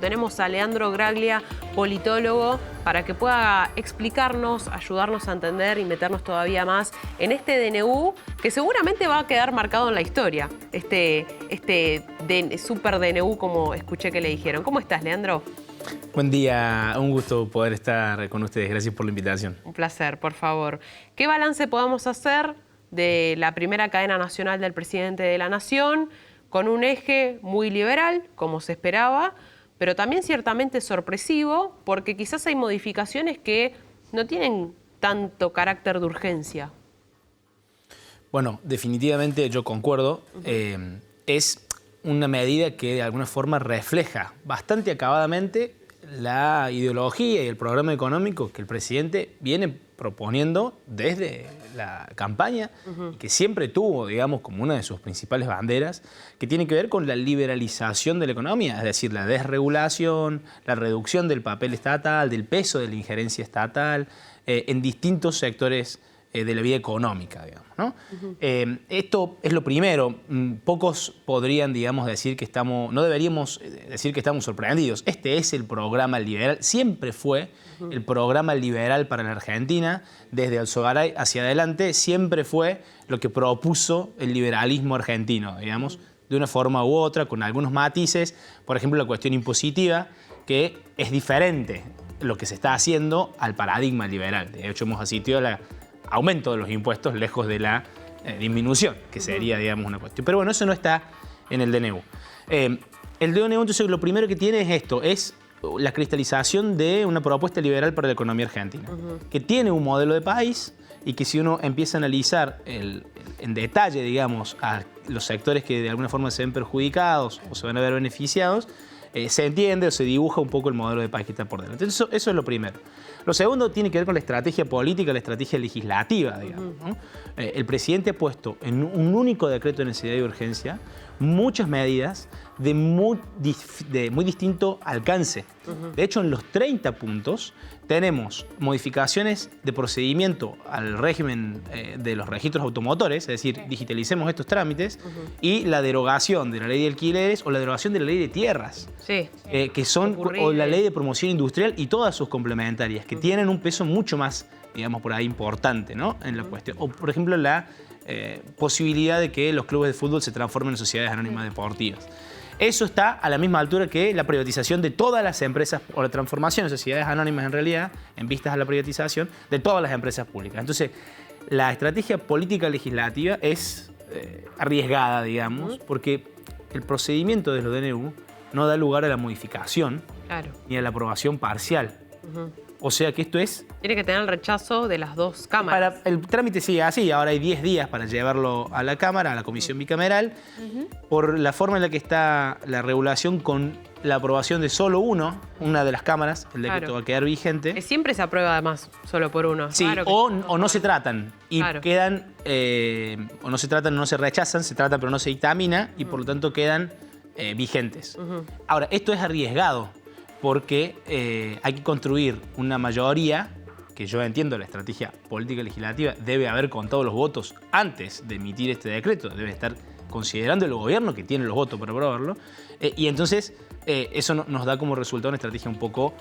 tenemos a Leandro Graglia, politólogo, para que pueda explicarnos, ayudarnos a entender y meternos todavía más en este DNU que seguramente va a quedar marcado en la historia. Este super DNU, como escuché que le dijeron. ¿Cómo estás, Leandro? Buen día, un gusto poder estar con ustedes. Gracias por la invitación. Un placer, por favor. ¿Qué balance podemos hacer de la primera cadena nacional del presidente de la Nación, con un eje muy liberal, como se esperaba, pero también ciertamente sorpresivo, porque quizás hay modificaciones que no tienen tanto carácter de urgencia? Bueno, definitivamente yo concuerdo. Es una medida que de alguna forma refleja bastante acabadamente la ideología y el programa económico que el presidente viene proponiendo desde la campaña, que siempre tuvo, digamos, como una de sus principales banderas, que tiene que ver con la liberalización de la economía, es decir, la desregulación, la reducción del papel estatal, del peso de la injerencia estatal en distintos sectores de la vida económica, digamos, ¿no? Esto es lo primero. Pocos podrían, digamos, decir que no deberíamos decir que estamos sorprendidos. Este es el programa liberal, siempre fue el programa liberal para la Argentina, desde Alzogaray hacia adelante, siempre fue lo que propuso el liberalismo argentino, digamos, de una forma u otra, con algunos matices. Por ejemplo, la cuestión impositiva, que es diferente lo que se está haciendo al paradigma liberal. De hecho, hemos asistido a aumento de los impuestos lejos de la disminución, que sería, digamos, una cuestión. Pero bueno, eso no está en el DNU. El DNU, entonces, lo primero que tiene es esto, es la cristalización de una propuesta liberal para la economía argentina, que tiene un modelo de país y que si uno empieza a analizar en detalle, digamos, a los sectores que de alguna forma se ven perjudicados o se van a ver beneficiados, se entiende o se dibuja un poco el modelo de país que está por delante. Entonces, eso es lo primero. Lo segundo tiene que ver con la estrategia política, la estrategia legislativa, digamos, ¿no? El presidente ha puesto en un único decreto de necesidad y urgencia muchas medidas de muy distinto alcance. De hecho, en los 30 puntos tenemos modificaciones de procedimiento al régimen de los registros automotores, es decir, digitalicemos estos trámites, y la derogación de la ley de alquileres o la derogación de la ley de tierras, que son, o la ley de promoción industrial y todas sus complementarias, que tienen un peso mucho más, digamos, por ahí importante, ¿no?, en la cuestión. O, por ejemplo, la posibilidad de que los clubes de fútbol se transformen en sociedades anónimas deportivas. Eso está a la misma altura que la privatización de todas las empresas, o la transformación de sociedades anónimas en realidad, en vistas a la privatización, de todas las empresas públicas. Entonces, la estrategia política legislativa es arriesgada, digamos, porque el procedimiento de los DNU no da lugar a la modificación ni a la aprobación parcial. O sea que esto es... Tiene que tener el rechazo de las dos cámaras. Para el trámite sigue así. Ahora hay 10 días para llevarlo a la Cámara, a la Comisión Bicameral. Por la forma en la que está la regulación, con la aprobación de solo una de las cámaras, el decreto va a quedar vigente. Siempre se aprueba además solo por uno. Sí, o no se tratan y quedan, o no se tratan, no se rechazan, se tratan pero no se dictamina y por lo tanto quedan vigentes. Ahora, esto es arriesgado, porque hay que construir una mayoría, que yo entiendo la estrategia política legislativa debe haber contado los votos antes de emitir este decreto, debe estar considerando el gobierno que tiene los votos para aprobarlo, y entonces eso nos da como resultado una estrategia un poco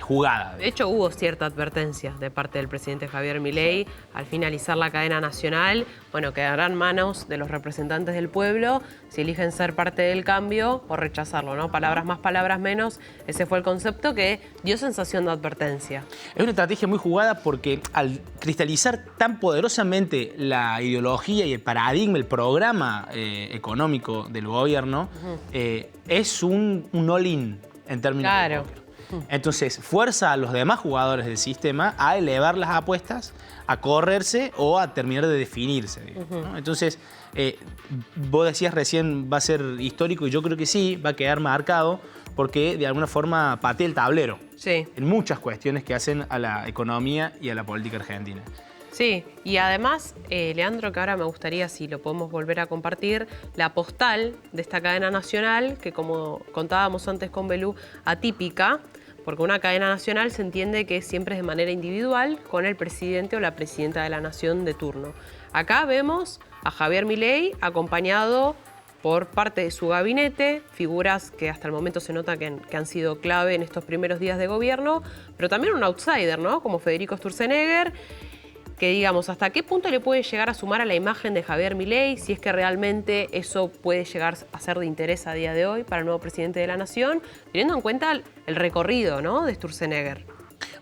jugada. De hecho, hubo cierta advertencia de parte del presidente Javier Milei al finalizar la cadena nacional. Bueno, quedará en manos de los representantes del pueblo si eligen ser parte del cambio o rechazarlo, ¿no? Palabras más, palabras menos. Ese fue el concepto que dio sensación de advertencia. Es una estrategia muy jugada porque al cristalizar tan poderosamente la ideología y el paradigma, el programa económico del gobierno, es un all-in en términos de póker. Entonces, fuerza a los demás jugadores del sistema a elevar las apuestas, a correrse o a terminar de definirse, ¿no? Entonces, vos decías recién va a ser histórico, y yo creo que sí, va a quedar marcado porque de alguna forma patea el tablero en muchas cuestiones que hacen a la economía y a la política argentina. Sí, y además, Leandro, que ahora me gustaría, si lo podemos volver a compartir, la postal de esta cadena nacional, que como contábamos antes con Belú, atípica, porque una cadena nacional se entiende que siempre es de manera individual con el presidente o la presidenta de la nación de turno. Acá vemos a Javier Milei acompañado por parte de su gabinete, figuras que hasta el momento se nota que han sido clave en estos primeros días de gobierno, pero también un outsider, ¿no? Como Federico Sturzenegger, que digamos, ¿hasta qué punto le puede llegar a sumar a la imagen de Javier Milei, si es que realmente eso puede llegar a ser de interés a día de hoy para el nuevo presidente de la Nación, teniendo en cuenta el recorrido, ¿no?, de Sturzenegger?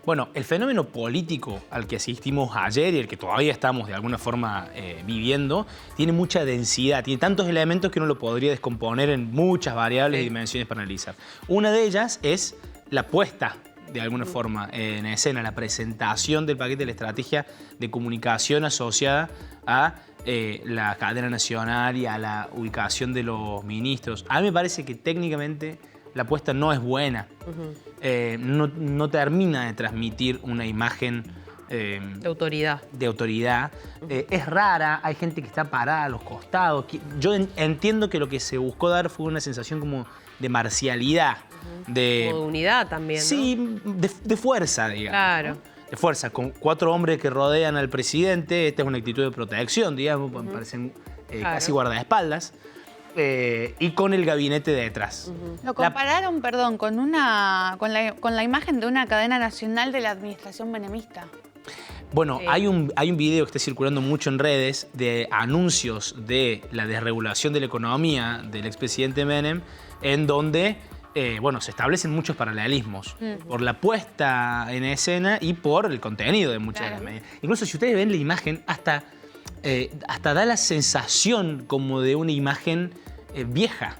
Bueno, el fenómeno político al que asistimos ayer y el que todavía estamos de alguna forma viviendo, tiene mucha densidad, tiene tantos elementos que uno lo podría descomponer en muchas variables y dimensiones para analizar. Una de ellas es la puesta, de alguna forma, en escena, la presentación del paquete de la estrategia de comunicación asociada a la cadena nacional y a la ubicación de los ministros. A mí me parece que técnicamente la apuesta no es buena. No termina de transmitir una imagen de autoridad. Es rara, hay gente que está parada a los costados. Yo entiendo que lo que se buscó dar fue una sensación como de marcialidad. Como de unidad también, ¿no? Sí, de fuerza, digamos. Claro. ¿No? De fuerza, con 4 hombres que rodean al presidente. Esta es una actitud de protección, digamos, me parecen casi guardaespaldas. Y con el gabinete detrás. Lo compararon, perdón, con la imagen de una cadena nacional de la administración menemista. Bueno, hay un video que está circulando mucho en redes de anuncios de la desregulación de la economía del expresidente Menem, en donde se establecen muchos paralelismos por la puesta en escena y por el contenido de muchas de las medidas. Incluso si ustedes ven la imagen, hasta da la sensación como de una imagen vieja,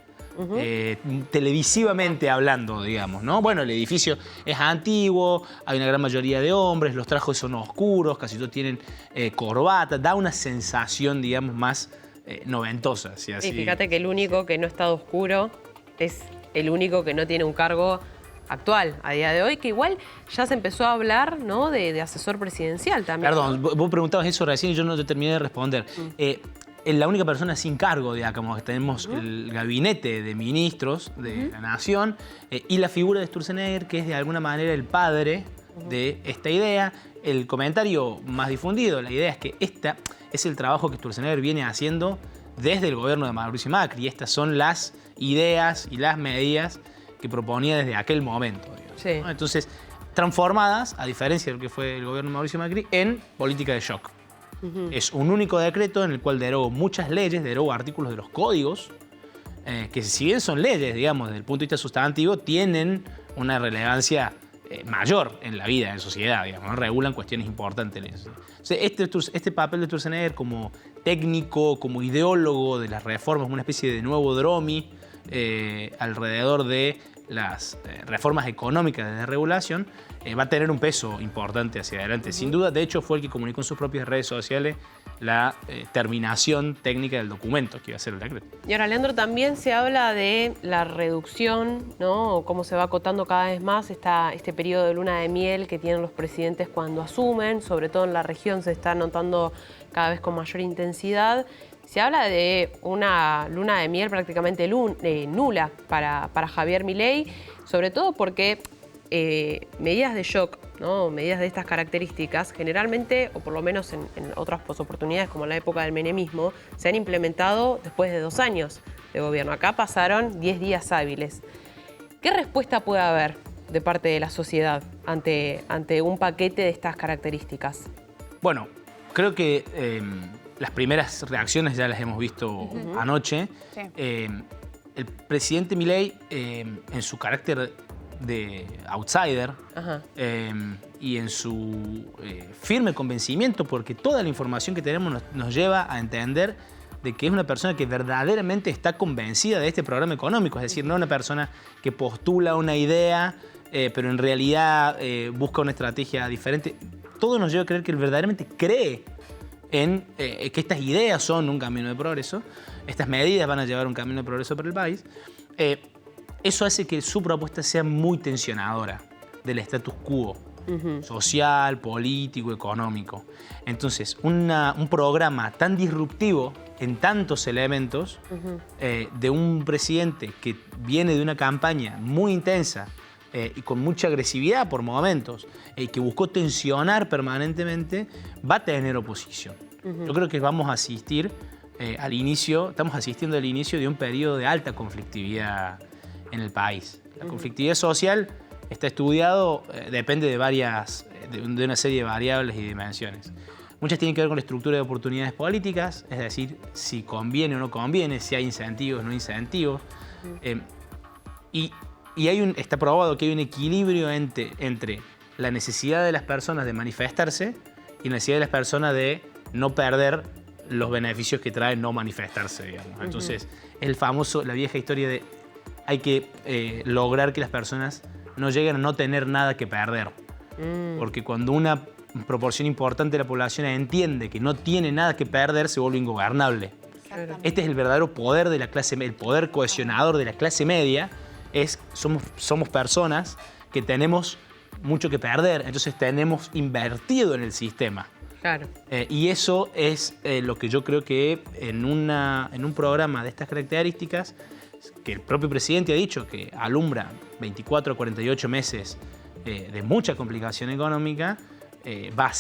televisivamente hablando, digamos, ¿no? Bueno, el edificio es antiguo, hay una gran mayoría de hombres, los trajes son oscuros, casi todos tienen corbata, da una sensación, digamos, más noventosa. Si así. Y fíjate que el único que no está oscuro es el único que no tiene un cargo actual a día de hoy, que igual ya se empezó a hablar, ¿no?, de asesor presidencial también. Perdón, vos preguntabas eso recién y yo no te terminé de responder. La única persona sin cargo, digamos, que tenemos el gabinete de ministros de la Nación y la figura de Sturzenegger, que es de alguna manera el padre de esta idea. El comentario más difundido, la idea es que este es el trabajo que Sturzenegger viene haciendo desde el gobierno de Mauricio Macri. Y estas son las ideas y las medidas que proponía desde aquel momento, digamos, sí, ¿no? Entonces, transformadas, a diferencia de lo que fue el gobierno de Mauricio Macri, en política de shock. Es un único decreto en el cual derogó muchas leyes, derogó artículos de los códigos, que si bien son leyes, digamos, desde el punto de vista sustantivo, tienen una relevancia mayor en la vida, en la sociedad, digamos, ¿no? Regulan cuestiones importantes. Entonces, este papel de Sturzenegger como técnico, como ideólogo de las reformas, una especie de nuevo Dromi alrededor de las reformas económicas de desregulación, va a tener un peso importante hacia adelante. Sin duda, de hecho, fue el que comunicó en sus propias redes sociales la terminación técnica del documento que iba a ser el decreto. Y ahora, Leandro, también se habla de la reducción, ¿no?, o cómo se va acotando cada vez más este periodo de luna de miel que tienen los presidentes cuando asumen, sobre todo en la región se está notando cada vez con mayor intensidad. Se habla de una luna de miel prácticamente nula para Javier Milei, sobre todo porque medidas de shock, ¿no?, medidas de estas características, generalmente, o por lo menos en otras oportunidades como en la época del menemismo, se han implementado después de 2 años de gobierno. Acá pasaron 10 días hábiles. ¿Qué respuesta puede haber de parte de la sociedad ante un paquete de estas características? Bueno, creo que las primeras reacciones ya las hemos visto anoche. Sí. El presidente Milei, en su carácter de outsider y en su firme convencimiento, porque toda la información que tenemos nos lleva a entender de que es una persona que verdaderamente está convencida de este programa económico, es decir, no una persona que postula una idea, pero en realidad busca una estrategia diferente. Todo nos lleva a creer que él verdaderamente cree en que estas ideas son un camino de progreso, estas medidas van a llevar un camino de progreso para el país. Eso hace que su propuesta sea muy tensionadora del status quo social, político, económico. Entonces, un programa tan disruptivo en tantos elementos de un presidente que viene de una campaña muy intensa y con mucha agresividad por momentos, que buscó tensionar permanentemente, va a tener oposición. Yo creo que vamos a asistir estamos asistiendo al inicio de un periodo de alta conflictividad en el país. La conflictividad social está estudiado, depende de una serie de variables y dimensiones. Muchas tienen que ver con la estructura de oportunidades políticas, es decir, si conviene o no conviene, si hay incentivos o no incentivos. Y está probado que hay un equilibrio entre la necesidad de las personas de manifestarse y la necesidad de las personas de no perder los beneficios que trae no manifestarse, digamos. Entonces, la vieja historia de hay que lograr que las personas no lleguen a no tener nada que perder. Porque cuando una proporción importante de la población entiende que no tiene nada que perder, se vuelve ingobernable. Este es el verdadero poder de la clase media, el poder cohesionador de la clase media. Somos personas que tenemos mucho que perder, entonces tenemos invertido en el sistema. Claro. Y eso es lo que yo creo que en un programa de estas características, que el propio presidente ha dicho que alumbra 24 a 48 meses de mucha complicación económica, va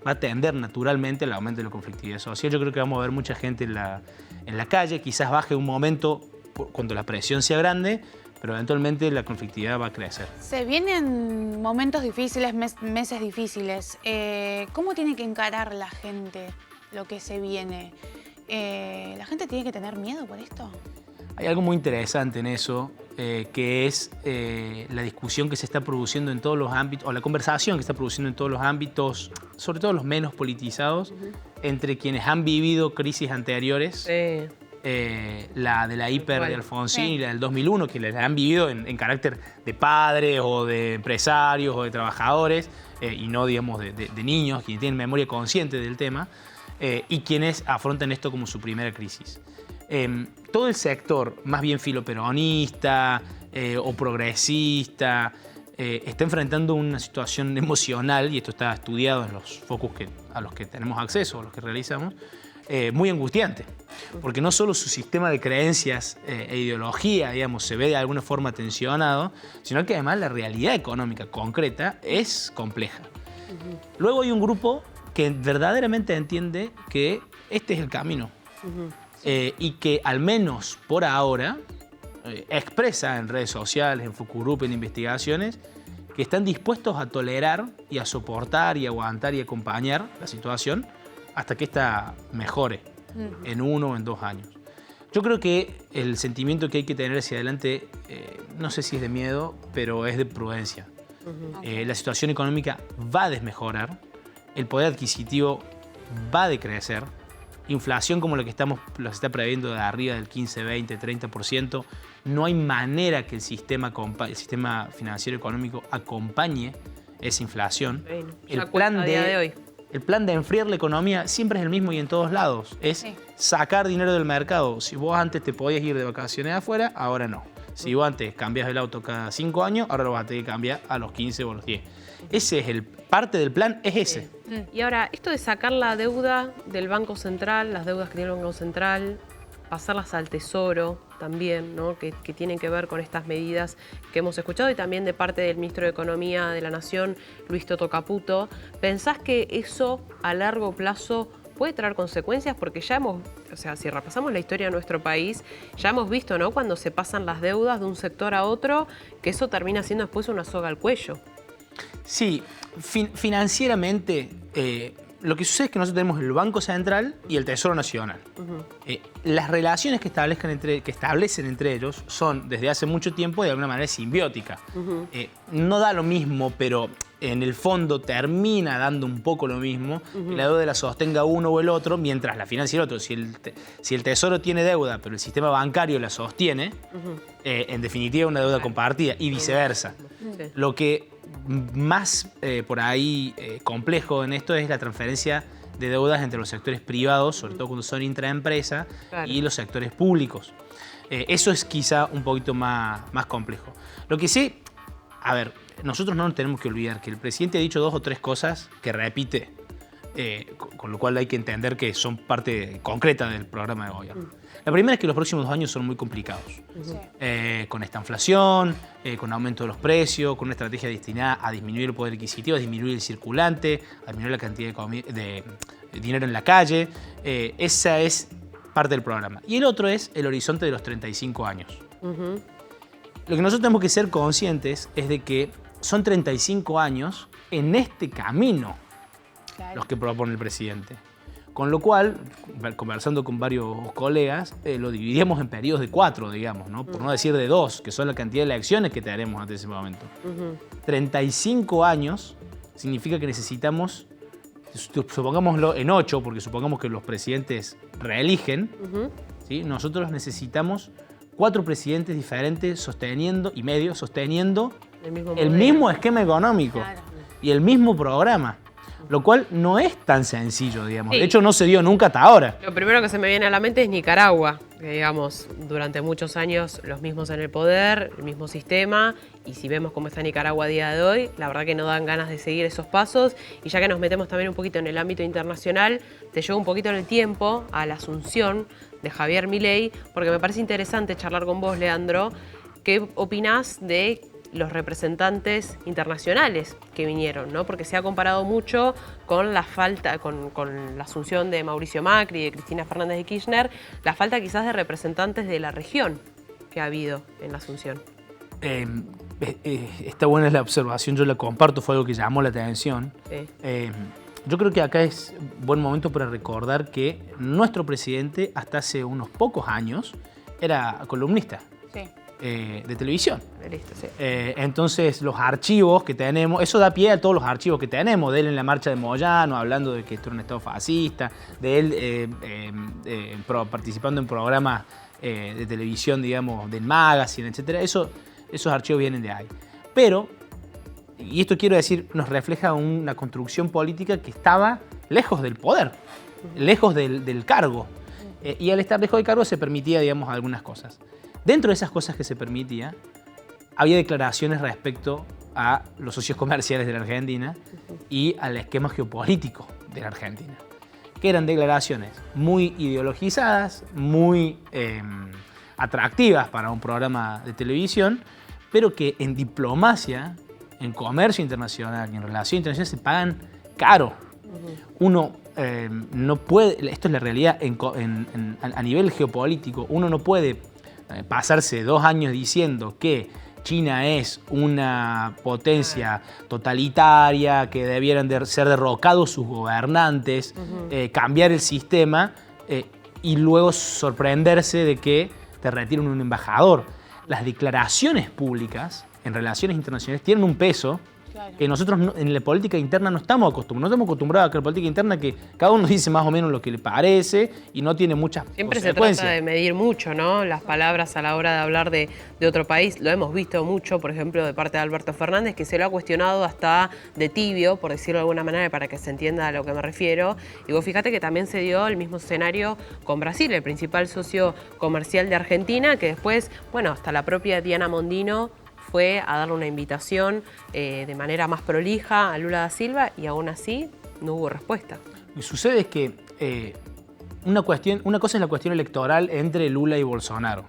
a tender naturalmente al aumento de la conflictividad social. Yo creo que vamos a ver mucha gente en la calle, quizás baje un momento cuando la presión sea grande, pero eventualmente la conflictividad va a crecer. Se vienen momentos difíciles, meses difíciles. ¿Cómo tiene que encarar la gente lo que se viene? ¿La gente tiene que tener miedo por esto? Hay algo muy interesante en eso, que es la discusión que se está produciendo en todos los ámbitos, o la conversación que se está produciendo en todos los ámbitos, sobre todo los menos politizados, entre quienes han vivido crisis anteriores. La de la hiper de Alfonsín y la del 2001, que la han vivido en carácter de padres o de empresarios o de trabajadores, y no, digamos, de niños, quienes tienen memoria consciente del tema, y quienes afrontan esto como su primera crisis. Todo el sector, más bien filoperonista o progresista, está enfrentando una situación emocional, y esto está estudiado en los focus a los que tenemos acceso, a los que realizamos, muy angustiante, porque no solo su sistema de creencias e ideología, digamos, se ve de alguna forma tensionado, sino que además la realidad económica concreta es compleja. Luego hay un grupo que verdaderamente entiende que este es el camino, y que al menos por ahora expresa en redes sociales, en focus group, en investigaciones, que están dispuestos a tolerar y a soportar y aguantar y acompañar la situación hasta que ésta mejore en 1 o en 2 años. Yo creo que el sentimiento que hay que tener hacia adelante, no sé si es de miedo, pero es de prudencia. La situación económica va a desmejorar, el poder adquisitivo va a decrecer, inflación como la que se está previendo de arriba del 15, 20, 30%, no hay manera que el sistema financiero económico acompañe esa inflación. Bueno, el plan de enfriar la economía siempre es el mismo y en todos lados. Es sacar dinero del mercado. Si vos antes te podías ir de vacaciones afuera, ahora no. Si vos antes cambias el auto cada 5 años, ahora lo vas a tener que cambiar a los 15 o a los 10. Ese es parte del plan, es ese. Y ahora, esto de sacar la deuda del Banco Central, las deudas que tiene el Banco Central, pasarlas al Tesoro también, ¿no? que tienen que ver con estas medidas que hemos escuchado, y también de parte del Ministro de Economía de la Nación, Luis Toto Caputo. ¿Pensás que eso a largo plazo puede traer consecuencias? Porque ya si repasamos la historia de nuestro país, ya hemos visto, ¿no?, cuando se pasan las deudas de un sector a otro, que eso termina siendo después una soga al cuello. Sí, financieramente lo que sucede es que nosotros tenemos el Banco Central y el Tesoro Nacional. Las relaciones que establecen entre ellos son desde hace mucho tiempo de alguna manera simbióticas. No da lo mismo, pero en el fondo termina dando un poco lo mismo, que la deuda la sostenga uno o el otro, mientras la financia el otro. Si el Tesoro tiene deuda, pero el sistema bancario la sostiene, en definitiva una deuda compartida, y viceversa. Lo que más por ahí complejo en esto es la transferencia de deudas entre los sectores privados, sobre todo cuando son intraempresa, y los sectores públicos. Eso es quizá un poquito más complejo. Lo que sí, a ver, nosotros no nos tenemos que olvidar que el presidente ha dicho 2 o 3 cosas que repite, con lo cual hay que entender que son parte concreta del programa de gobierno. La primera es que los próximos 2 años son muy complicados. Con esta inflación, con aumento de los precios, con una estrategia destinada a disminuir el poder adquisitivo, a disminuir el circulante, a disminuir la cantidad de dinero en la calle. Esa es parte del programa. Y el otro es el horizonte de los 35 años. Lo que nosotros tenemos que ser conscientes es de que son 35 años en este camino los que propone el presidente. Con lo cual, conversando con varios colegas, lo dividimos en periodos de 4, digamos, ¿no? Por no decir de 2, que son la cantidad de elecciones que tenemos hasta ese momento. 35 años significa que necesitamos, supongámoslo en 8, porque supongamos que los presidentes reeligen, ¿sí? Nosotros necesitamos 4 presidentes diferentes sosteniendo el mismo esquema económico y el mismo programa. Lo cual no es tan sencillo, digamos. Sí. De hecho, no se dio nunca hasta ahora. Lo primero que se me viene a la mente es Nicaragua, que digamos, durante muchos años los mismos en el poder, el mismo sistema, y si vemos cómo está Nicaragua a día de hoy, la verdad que no dan ganas de seguir esos pasos, y ya que nos metemos también un poquito en el ámbito internacional, te llevo un poquito en el tiempo a la asunción de Javier Milei, porque me parece interesante charlar con vos, Leandro. ¿Qué opinás de los representantes internacionales que vinieron, ¿no? Porque se ha comparado mucho con la falta, con la asunción de Mauricio Macri y de Cristina Fernández de Kirchner, la falta quizás de representantes de la región que ha habido en la asunción. Está buena la observación, yo la comparto, fue algo que llamó la atención. Sí. Yo creo que acá es buen momento para recordar que nuestro presidente hasta hace unos pocos años era columnista. Sí. De televisión. Listo, sí. Entonces los archivos que tenemos, eso da pie a todos los archivos que tenemos, de él en la marcha de Moyano, hablando de que esto era un estado fascista, de él participando en programas de televisión, digamos, del magazine, etc. Esos archivos vienen de ahí. Pero, y esto quiero decir, nos refleja una construcción política que estaba lejos del poder, lejos del cargo. Y al estar lejos del cargo se permitía, digamos, algunas cosas. Dentro de esas cosas que se permitía, había declaraciones respecto a los socios comerciales de la Argentina y al esquema geopolítico de la Argentina, que eran declaraciones muy ideologizadas, muy atractivas para un programa de televisión, pero que en diplomacia, en comercio internacional y en relación internacional se pagan caro. Uno no puede, esto es la realidad a nivel geopolítico, uno no puede pasarse 2 años diciendo que China es una potencia totalitaria, que debieran ser derrocados sus gobernantes, cambiar el sistema y luego sorprenderse de que te retiran un embajador. Las declaraciones públicas en relaciones internacionales tienen un peso que nosotros en la política interna no estamos acostumbrados. No estamos acostumbrados a que la política interna que cada uno dice más o menos lo que le parece y no tiene muchas Siempre consecuencias. se trata de medir mucho, ¿no? Las palabras a la hora de hablar de otro país. Lo hemos visto mucho, por ejemplo, de parte de Alberto Fernández, que se lo ha cuestionado hasta de tibio, por decirlo de alguna manera, para que se entienda a lo que me refiero. Y vos fíjate que también se dio el mismo escenario con Brasil, el principal socio comercial de Argentina, que después, bueno, hasta la propia Diana Mondino fue a darle una invitación de manera más prolija a Lula da Silva y aún así no hubo respuesta. Lo que sucede es que una cosa es la cuestión electoral entre Lula y Bolsonaro.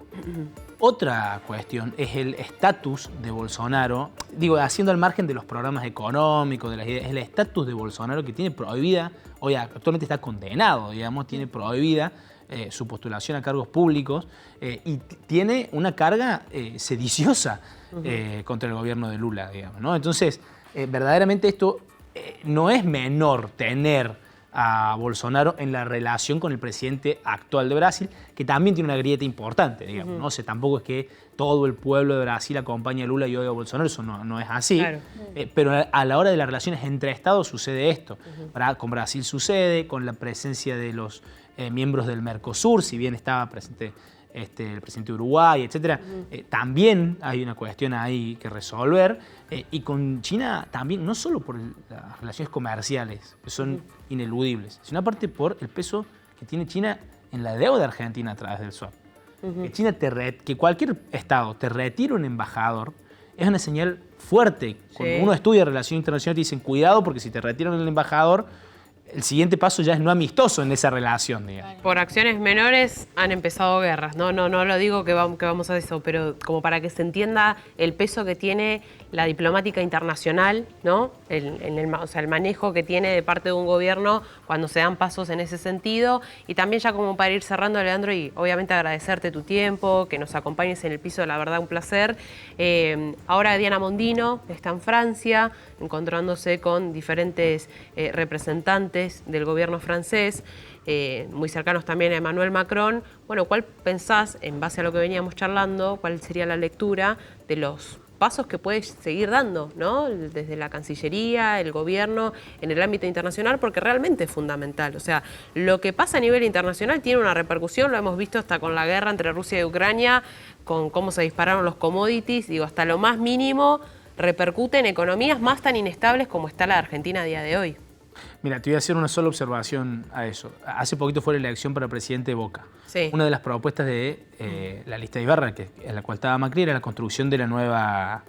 Otra cuestión es el estatus de Bolsonaro, digo, haciendo al margen de los programas económicos, de las ideas, es el estatus de Bolsonaro que tiene prohibida, hoy actualmente está condenado, digamos, tiene prohibida su postulación a cargos públicos y tiene una carga sediciosa contra el gobierno de Lula, digamos, ¿no? Entonces, verdaderamente esto no es menor tener a Bolsonaro en la relación con el presidente actual de Brasil, que también tiene una grieta importante, digamos, ¿no? O sea, tampoco es que todo el pueblo de Brasil acompañe a Lula y odia a Bolsonaro, eso no es así. Claro. Pero a la hora de las relaciones entre estados sucede esto. Con Brasil sucede, con la presencia de los miembros del Mercosur, si bien estaba presente el presidente de Uruguay, etc. También hay una cuestión ahí que resolver. Y con China también, no solo por las relaciones comerciales, que son ineludibles, sino aparte por el peso que tiene China en la deuda argentina a través del swap. Que cualquier estado te retire un embajador es una señal fuerte. Cuando uno estudia relaciones internacionales te dicen cuidado porque si te retiran el embajador el siguiente paso ya es no amistoso en esa relación, digamos. Por acciones menores han empezado guerras. No lo digo que vamos a eso, pero como para que se entienda el peso que tiene la diplomática internacional, ¿no? O sea, el manejo que tiene de parte de un gobierno cuando se dan pasos en ese sentido. Y también ya como para ir cerrando, Leandro, y obviamente agradecerte tu tiempo, que nos acompañes en el piso, la verdad un placer. Ahora Diana Mondino está en Francia, encontrándose con diferentes representantes del gobierno francés, muy cercanos también a Emmanuel Macron. Bueno, ¿cuál pensás, en base a lo que veníamos charlando, cuál sería la lectura de los pasos que puedes seguir dando, ¿no? Desde la Cancillería, el gobierno, en el ámbito internacional, porque realmente es fundamental. O sea, lo que pasa a nivel internacional tiene una repercusión, lo hemos visto hasta con la guerra entre Rusia y Ucrania, con cómo se dispararon los commodities, digo, hasta lo más mínimo repercute en economías más tan inestables como está la Argentina a día de hoy. Mira, te voy a hacer una sola observación a eso. Hace poquito fue la elección para presidente de Boca. Sí. Una de las propuestas de la lista de Ibarra, en la cual estaba Macri, era la construcción de la nueva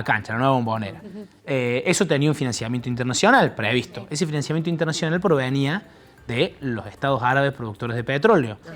cancha, la nueva Bombonera. Eso tenía un financiamiento internacional previsto. Sí. Ese financiamiento internacional provenía de los estados árabes productores de petróleo. Sí.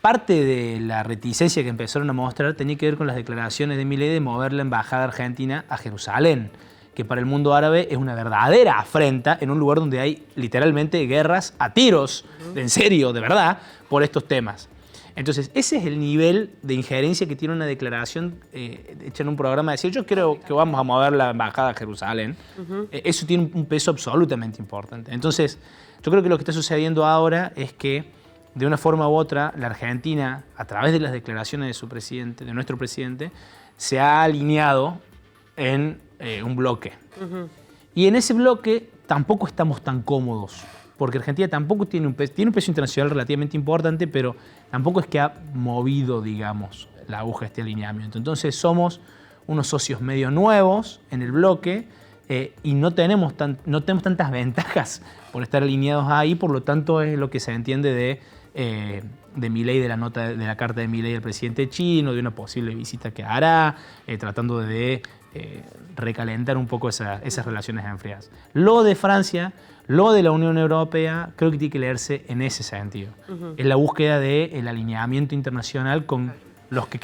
Parte de la reticencia que empezaron a mostrar tenía que ver con las declaraciones de Milei de mover la embajada argentina a Jerusalén, que para el mundo árabe es una verdadera afrenta en un lugar donde hay literalmente guerras a tiros, en serio, de verdad, por estos temas. Entonces, ese es el nivel de injerencia que tiene una declaración hecha en un programa de decir, yo creo que vamos a mover la embajada a Jerusalén. Eso tiene un peso absolutamente importante. Entonces, yo creo que lo que está sucediendo ahora es que, de una forma u otra, la Argentina, a través de las declaraciones de su presidente, de nuestro presidente, se ha alineado en un bloque. Y en ese bloque tampoco estamos tan cómodos, porque Argentina tampoco tiene un peso internacional relativamente importante, pero tampoco es que ha movido, digamos, la aguja de este alineamiento. Entonces somos unos socios medio nuevos en el bloque y no tenemos tantas ventajas por estar alineados ahí, por lo tanto es lo que se entiende de Milei, de la carta de Milei al presidente chino, de una posible visita que hará, tratando de recalentar un poco esas relaciones enfriadas. Lo de Francia, lo de la Unión Europea, creo que tiene que leerse en ese sentido. Es la búsqueda del alineamiento internacional con los que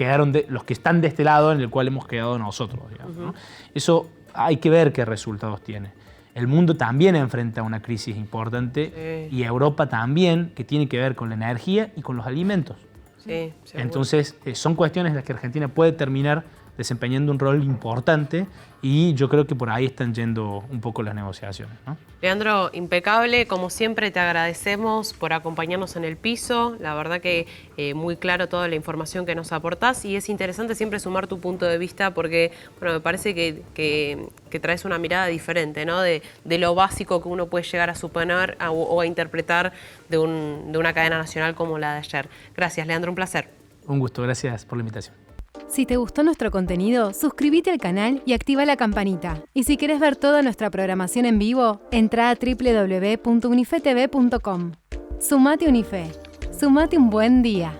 están de este lado en el cual hemos quedado nosotros, digamos, ¿no? Eso hay que ver qué resultados tiene. El mundo también enfrenta una crisis importante y Europa también, que tiene que ver con la energía y con los alimentos. Sí, entonces, son cuestiones en las que Argentina puede terminar desempeñando un rol importante y yo creo que por ahí están yendo un poco las negociaciones, ¿no? Leandro, impecable, como siempre te agradecemos por acompañarnos en el piso, la verdad que muy claro toda la información que nos aportás y es interesante siempre sumar tu punto de vista porque bueno, me parece que traes una mirada diferente, ¿no? De lo básico que uno puede llegar a suponer o a interpretar de una cadena nacional como la de ayer. Gracias, Leandro, un placer. Un gusto, gracias por la invitación. Si te gustó nuestro contenido, suscríbete al canal y activa la campanita. Y si querés ver toda nuestra programación en vivo, entra a www.unifetv.com. Sumate Unife. Sumate un buen día.